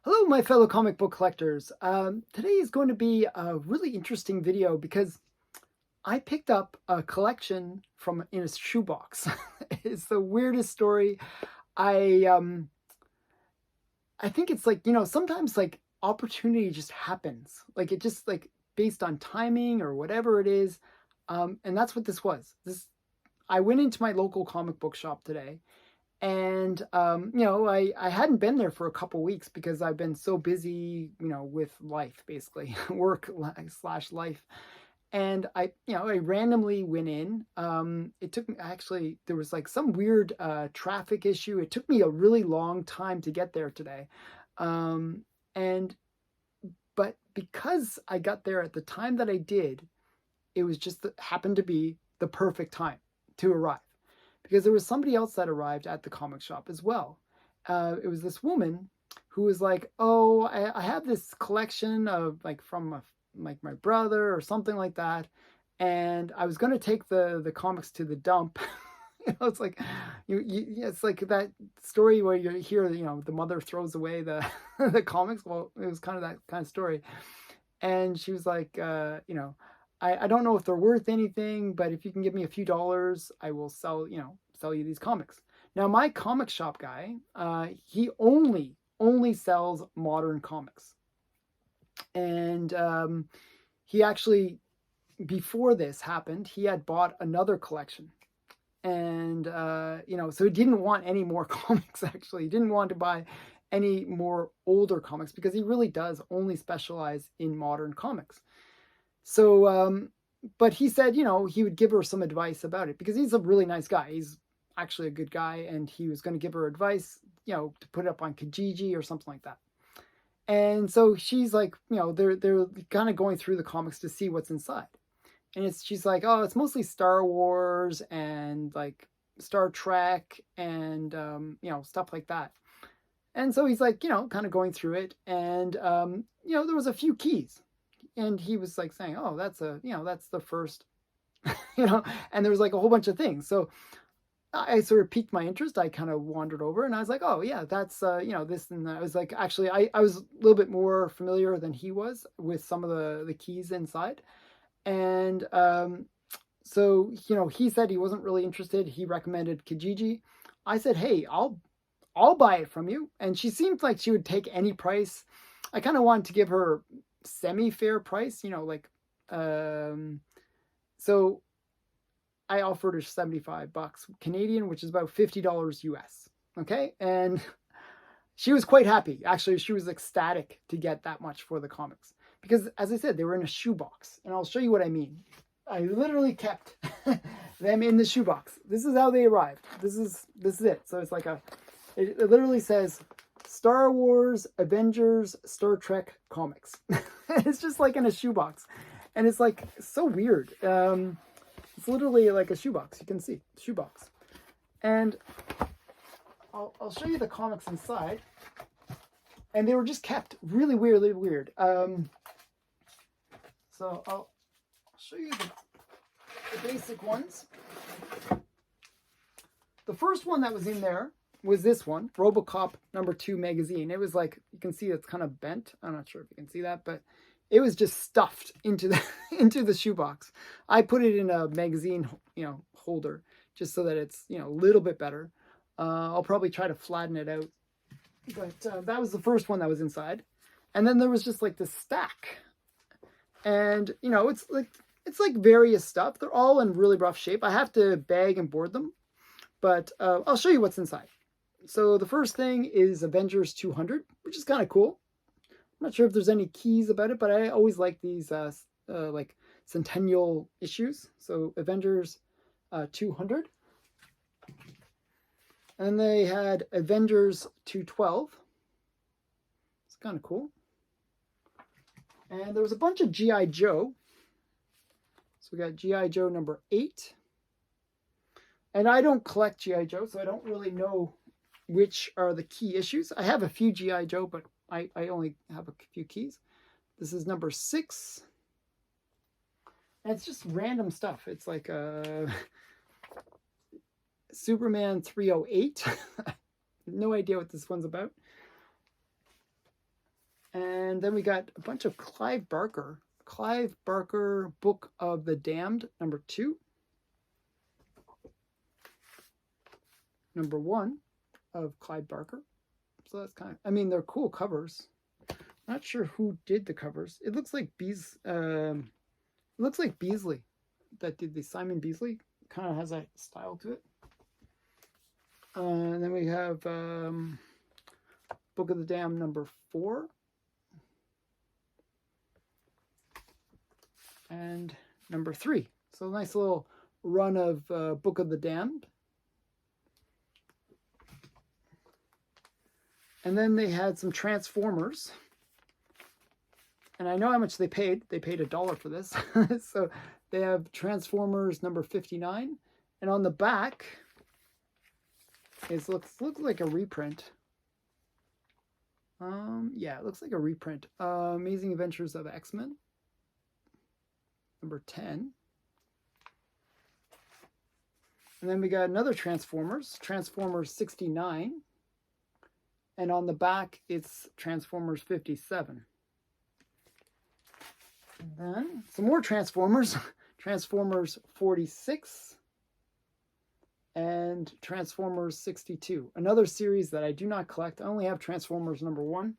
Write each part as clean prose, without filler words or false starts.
Hello, my fellow comic book collectors. Today is going to be a really interesting video because I picked up a collection from in a shoebox. It's the weirdest story. I um, I think it's like sometimes like opportunity just happens. Like it just like based on timing or whatever it is. And that's what this was. This I went into my local comic book shop today and I hadn't been there for a couple weeks because I've been so busy, with life, basically work slash life. And I randomly went in. It took me, actually, there was like some weird traffic issue. It took me a really long time to get there today. um, and but because I got there at the time that I did, it was just happened to be the perfect time to arrive, because there was somebody else that arrived at the comic shop as well. It was this woman who was like, "Oh, I have this collection of like from like my brother or something like that, and I was going to take the comics to the dump." It's like it's like that story where you hear the mother throws away the the comics. Well, it was kind of that kind of story. And she was like, I don't know if they're worth anything, but if you can give me a few dollars, I will sell you these comics. Now, my comic shop guy, he only sells modern comics. And he actually, before this happened, he had bought another collection. And so he didn't want any more comics. Actually, he didn't want to buy any more older comics because he really does only specialize in modern comics. So, but he said, he would give her some advice about it because he's a really nice guy. He's actually a good guy, and he was going to give her advice, to put it up on Kijiji or something like that. And so she's like, they're kind of going through the comics to see what's inside. And she's like, oh, it's mostly Star Wars and like Star Trek and stuff like that. And so he's like, kind of going through it, and there was a few keys, and he was like saying, oh, that's the first, you know and there was like a whole bunch of things. So I sort of piqued my interest. I kind of wandered over, and I was like, oh yeah, that's this and that. I was like, actually, I was a little bit more familiar than he was with some of the keys inside. And so he said he wasn't really interested. He recommended Kijiji. I said, hey, I'll buy it from you. And she seemed like she would take any price. I kind of wanted to give her semi-fair price, so I offered her $75 Canadian, which is about $50 US. Okay. And she was quite happy. Actually, she was ecstatic to get that much for the comics because, as I said, they were in a shoebox. And I'll show you what I mean. I literally kept them in the shoebox. This is how they arrived. This is it. So it's like it literally says Star Wars, Avengers, Star Trek comics. It's just like in a shoebox. And it's like so weird. It's literally like a shoebox. You can see, shoebox. And I'll show you the comics inside. And they were just kept really weirdly weird. So I'll show you the basic ones. The first one that was in there was this one, RoboCop #2 magazine. It was like, you can see it's kind of bent. I'm not sure if you can see that, but it was just stuffed into the into the shoebox. I put it in a magazine, holder, just so that it's a little bit better. I'll probably try to flatten it out, but that was the first one that was inside. And then there was just like this stack, and it's like various stuff. They're all in really rough shape. I have to bag and board them, but I'll show you what's inside. So the first thing is Avengers 200, which is kind of cool. I'm not sure if there's any keys about it, but I always like these like centennial issues. So Avengers 200. And they had Avengers 212. It's kind of cool. And there was a bunch of G.I. Joe. So we got G.I. Joe #8. And I don't collect G.I. Joe, so I don't really know which are the key issues. I have a few G.I. Joe, but I only have a few keys. This is #6. And it's just random stuff. It's like Superman 308. No idea what this one's about. And then we got a bunch of Clive Barker Book of the Damned, number 2. Number 1 of Clive Barker. So that's kind of, I mean, they're cool covers. Not sure who did the covers. It looks like Beasley that did the Simon Beasley. Kind of has a style to it. And then we have Book of the Damned, number 4. And number 3. So a nice little run of Book of the Damned. And then they had some Transformers. And I know how much they paid. They paid $1 for this. So they have Transformers number 59. And on the back, it looks like a reprint. Yeah, it looks like a reprint. Amazing Adventures of X-Men. Number 10. And then we got another Transformers 69. And on the back, it's Transformers 57. And then some more Transformers. Transformers 46. And Transformers 62. Another series that I do not collect. I only have Transformers number 1.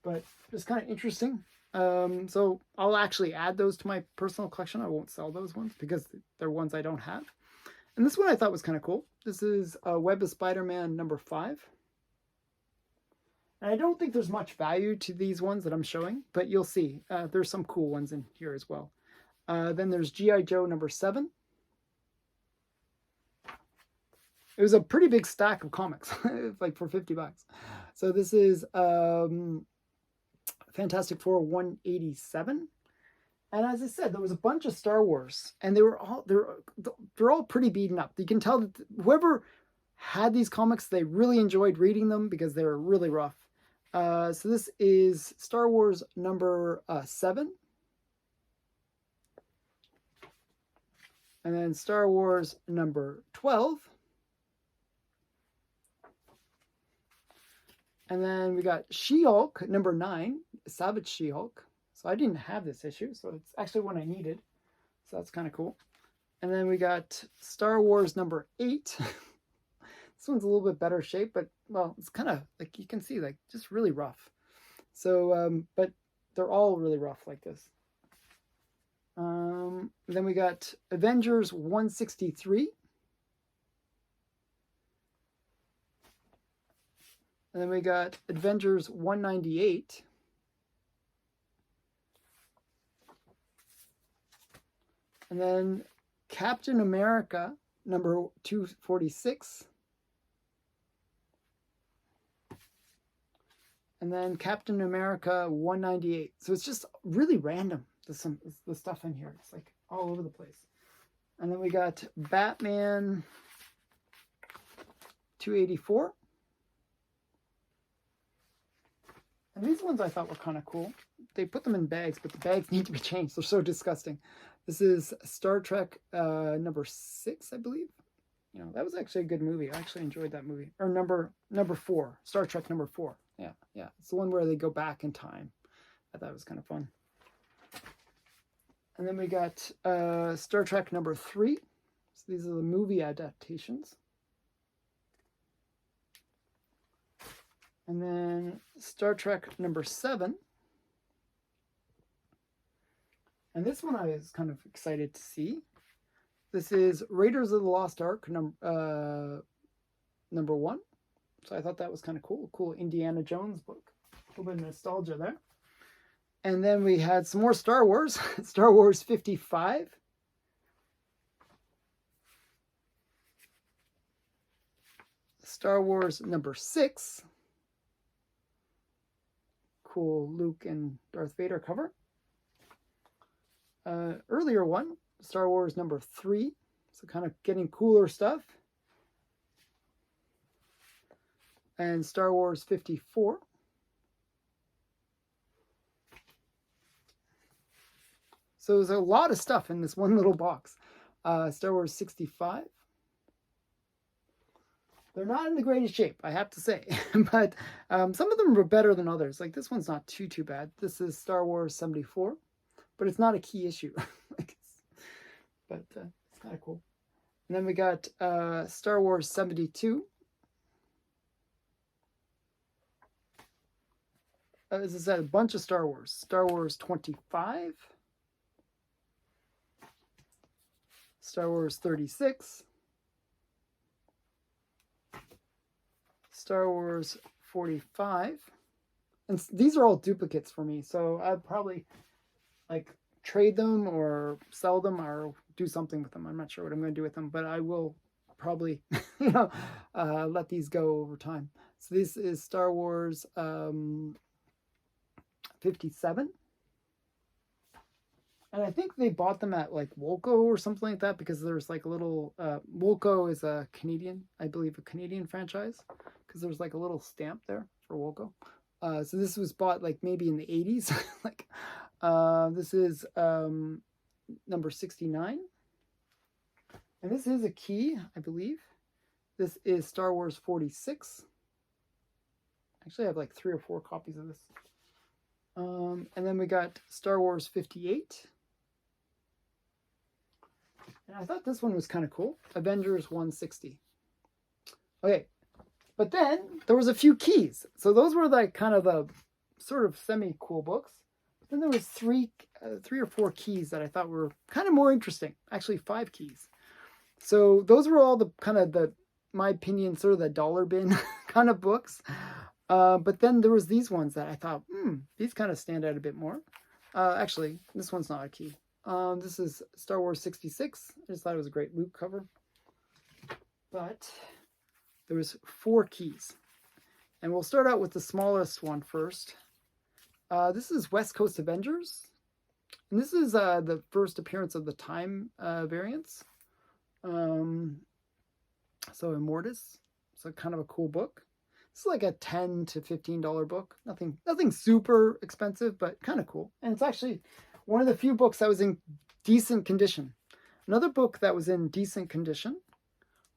But it's kind of interesting. So I'll actually add those to my personal collection. I won't sell those ones because they're ones I don't have. And this one I thought was kind of cool. This is Web of Spider-Man number 5. And I don't think there's much value to these ones that I'm showing, but you'll see. There's some cool ones in here as well. Then there's G.I. Joe number 7. It was a pretty big stack of comics, like for $50. So this is Fantastic Four 187. And as I said, there was a bunch of Star Wars, and they're all pretty beaten up. You can tell that whoever had these comics, they really enjoyed reading them because they were really rough. So this is Star Wars number 7. And then Star Wars number 12. And then we got She-Hulk number 9, Savage She-Hulk. So I didn't have this issue, so it's actually one I needed. So that's kind of cool. And then we got Star Wars number 8. This one's a little bit better shape, but, well, it's kind of, like, you can see, like, just really rough. So, but they're all really rough like this. Then we got Avengers 163. And then we got Avengers 198. And then Captain America number 246. And then Captain America 198. So it's just really random. There's the stuff in here. It's like all over the place. And then we got Batman 284. And these ones I thought were kind of cool. They put them in bags, but the bags need to be changed. They're so disgusting. This is Star Trek number 6, I believe. You know, that was actually a good movie. I actually enjoyed that movie. Or number 4. Star Trek number 4. Yeah. It's the one where they go back in time. I thought it was kind of fun. And then we got Star Trek number 3. So these are the movie adaptations. And then Star Trek number 7. And this one I was kind of excited to see. This is Raiders of the Lost Ark number 1. So I thought that was kind of cool. Cool Indiana Jones book. A little bit of nostalgia there. And then we had some more Star Wars. Star Wars 55. Star Wars number 6. Cool Luke and Darth Vader cover. Earlier one, Star Wars number 3. So kind of getting cooler stuff. And Star Wars 54. So there's a lot of stuff in this one little box. Star Wars 65. They're not in the greatest shape, I have to say. But some of them were better than others. Like this one's not too bad. This is Star Wars 74, but it's not a key issue. But it's kind of cool. And then we got Star Wars 72. As I said, a bunch of Star Wars. Star Wars 25. Star Wars 36. Star Wars 45. And these are all duplicates for me, so I'd probably like trade them or sell them or do something with them. I'm not sure what I'm going to do with them, but I will probably let these go over time. So this is Star Wars 57. And I think they bought them at like Wolco or something like that, because there's like a little Wolco is a Canadian, I believe, a Canadian franchise, because there's like a little stamp there for Wolco. So this was bought like maybe in the 80s. Like this is number 69. And this is a key, I believe. This is Star Wars 46. Actually, I have like 3 or 4 copies of this. And then we got Star Wars 58. And I thought this one was kind of cool. Avengers 160. Okay. But then there was a few keys. So those were like kind of the sort of semi-cool books. But then there was three or four keys that I thought were kind of more interesting. Actually, 5 keys. So those were all the kind of my opinion, sort of the dollar bin kind of books. But then there was these ones that I thought, these kind of stand out a bit more. Actually, this one's not a key. This is Star Wars 66. I just thought it was a great loot cover. But there was 4 keys. And we'll start out with the smallest one first. This is West Coast Avengers. And this is the first appearance of the time variants. So Immortus. So kind of a cool book. It's like a $10 to $15 book. Nothing super expensive, but kind of cool. And it's actually one of the few books that was in decent condition. Another book that was in decent condition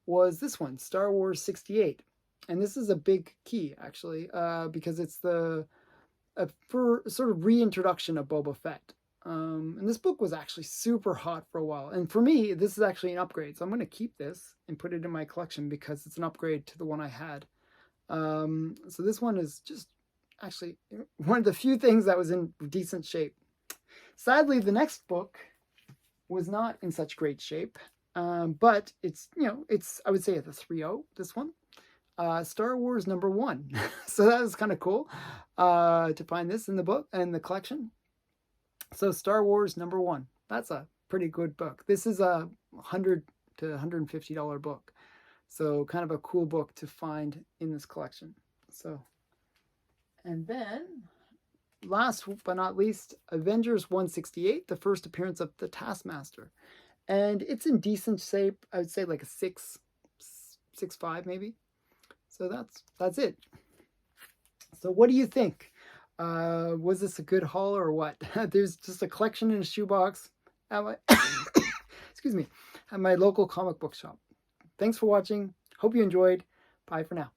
was this one, Star Wars 68. And this is a big key, actually, because it's for sort of reintroduction of Boba Fett. And this book was actually super hot for a while. And for me, this is actually an upgrade. So I'm going to keep this and put it in my collection because it's an upgrade to the one I had. So this one is just actually one of the few things that was in decent shape. Sadly, the next book was not in such great shape. But it's, I would say it's a 3.0, this one. Star Wars #1. So that was kind of cool to find this in the book and the collection. So Star Wars #1. That's a pretty good book. This is a $100 to $150 book. So kind of a cool book to find in this collection. So, and then last but not least, Avengers 168, the first appearance of the Taskmaster. And it's in decent shape. I would say like a 6.5 maybe. So that's it. So what do you think? Was this a good haul or what? There's just a collection in a shoebox at my excuse me, at my local comic book shop. Thanks for watching. Hope you enjoyed. Bye for now.